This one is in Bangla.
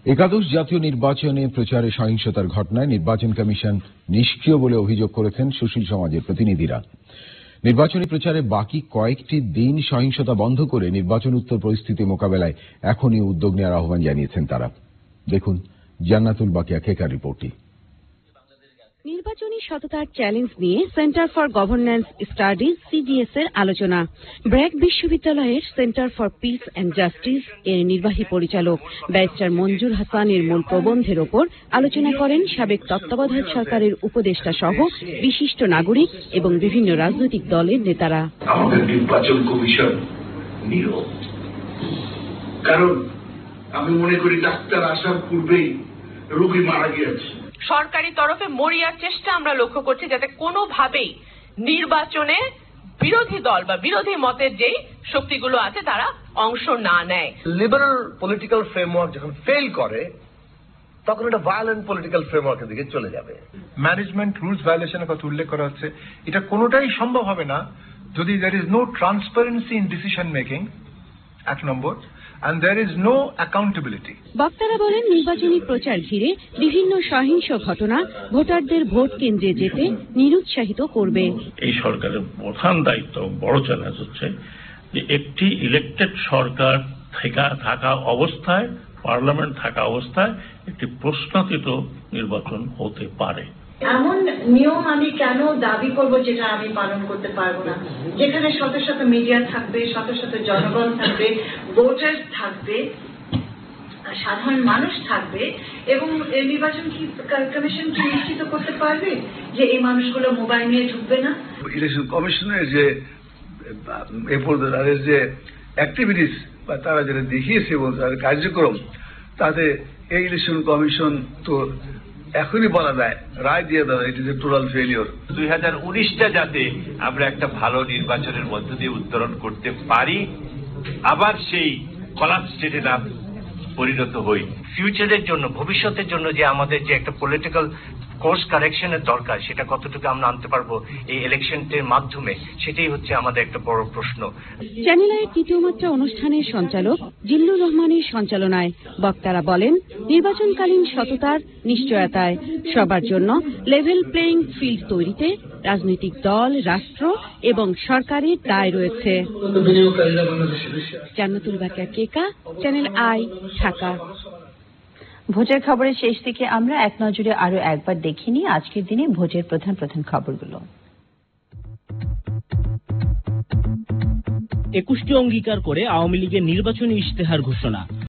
একাদশ জাতীয় নির্বাচনে প্রচারে সহিংসতার ঘটনায় নির্বাচন কমিশন নিষ্ক্রিয় বলে অভিযোগ করেছেন সুশীল সমাজের প্রতিনিধিরা। নির্বাচনী প্রচারে বাকি কয়েকটি দিন সহিংসতা বন্ধ করে নির্বাচন উত্তর পরিস্থিতি মোকাবেলায় এখনই উদ্যোগ নেওয়ার আহ্বান জানিয়েছেন তারা। দেখুন জান্নাতুল বাকিয়া কেকার রিপোর্টটি। নির্বাচনী সততার চ্যালেঞ্জ নিয়ে centre for governance studies CGS এর আলোচনা। ব্র্যাক বিশ্ববিদ্যালয়ের centre for piece and justice এর নির্বাহী পরিচালক ব্যারিস্টার মঞ্জুর হাসানের মূল প্রবন্ধের ওপর আলোচনা করেন সাবেক তত্ত্বাবধায়ক সরকারের উপদেষ্টা সহ বিশিষ্ট নাগরিক এবং বিভিন্ন রাজনৈতিক দলের নেতারা। আমাদের নির্বাচন কমিশন নীরব, কারণ আমি মনে করি ডাক্তার আসার পূর্বেই রোগী মারা গিয়েছে। সরকারি তরফে মরিয়ার চেষ্টা আমরা লক্ষ্য করছি, যাতে কোনোভাবেই নির্বাচনে বিরোধী দল বা বিরোধী মতের যেই শক্তিগুলো আছে তারা অংশ না নেয়। লিবারাল পলিটিক্যাল ফ্রেমওয়ার্ক যখন ফেল করে তখন এটা ভায়োলেন্ট পলিটিক্যাল ফ্রেমওয়ার্কের দিকে চলে যাবে। ম্যানেজমেন্ট রুলস ভায়োলেশনের কথা উল্লেখ করা হচ্ছে, এটা কোনোটাই সম্ভব হবে না যদি there is no transparency in decision making, এক নম্বর, and there is no accountability. বক্তারা বলেন নির্বাচনী প্রচার ঘিরে বিভিন্ন সহিংস ঘটনা ভোটারদের ভোট কেন্দ্রে যেতে নিরুৎসাহিত করবে। এই সরকারের প্রধান দায়িত্ব, বড় চ্যালেঞ্জ হচ্ছে যে একটি ইলেকটেড সরকার থাকা অবস্থায়, পার্লামেন্ট থাকা অবস্থায় একটি প্রশ্নাতীত নির্বাচন হতে পারে। এমন নিয়ম আমি কেন দাবি করব যেটা আমি পালন করতে পারবো না, যেখানে শত শত মিডিয়া থাকবে, শত শত জনগণ থাকবে, ভোটার থাকবে, সাধারণ মানুষ থাকবে, এবং নির্বাচন কমিশন কি নিশ্চিত করতে পারবে যে এই মানুষগুলো মোবাইল নিয়ে ঢুকবে না? ইলেকশন কমিশনের যে তাদের যে অ্যাক্টিভিটিস বা তারা যেটা দেখিয়েছে এবং তাদের কার্যক্রম, তাতে এই ইলেকশন কমিশন তো এখনই বলা যায়, রায় দিয়ে দেওয়া, it is a total failure. 2019টা যাতে আমরা একটা ভালো নির্বাচনের মধ্য দিয়ে উত্তরণ করতে পারি, আবার সেই কলাপস স্টেটে না পরিণত হই। ফিউচারের জন্য, ভবিষ্যতের জন্য যে আমাদের যে একটা পলিটিক্যাল কোর্স কারেকশনের দরকার, সেটা কতটুকু আমরা আনতে পারবো এই ইলেকশনের মাধ্যমে, সেটাই হচ্ছে আমাদের একটা বড় প্রশ্ন। চ্যানেল আইয়ের তৃতীয় মাত্রা অনুষ্ঠানের সঞ্চালক জিল্লুর রহমানের সঞ্চালনায় বক্তারা বলেন নির্বাচনকালীন সততার নিশ্চয়তায় সবার জন্য লেভেল প্লেইং ফিল্ড তৈরিতে রাজনৈতিক দল, রাষ্ট্র এবং সরকারের দায় রয়েছে। জান্নাতুল বাকিয়া কেকা, চ্যানেল আই, ঢাকা। ভোজের খবরের শেষ দিকে আমরা এক নজরে আরো একবার দেখে নিই আজকের দিনে ভোজের প্রধান প্রধান খবরগুলো। 21টি অঙ্গীকার করে আওয়ামী লীগের নির্বাচনী ইশতেহার ঘোষণা।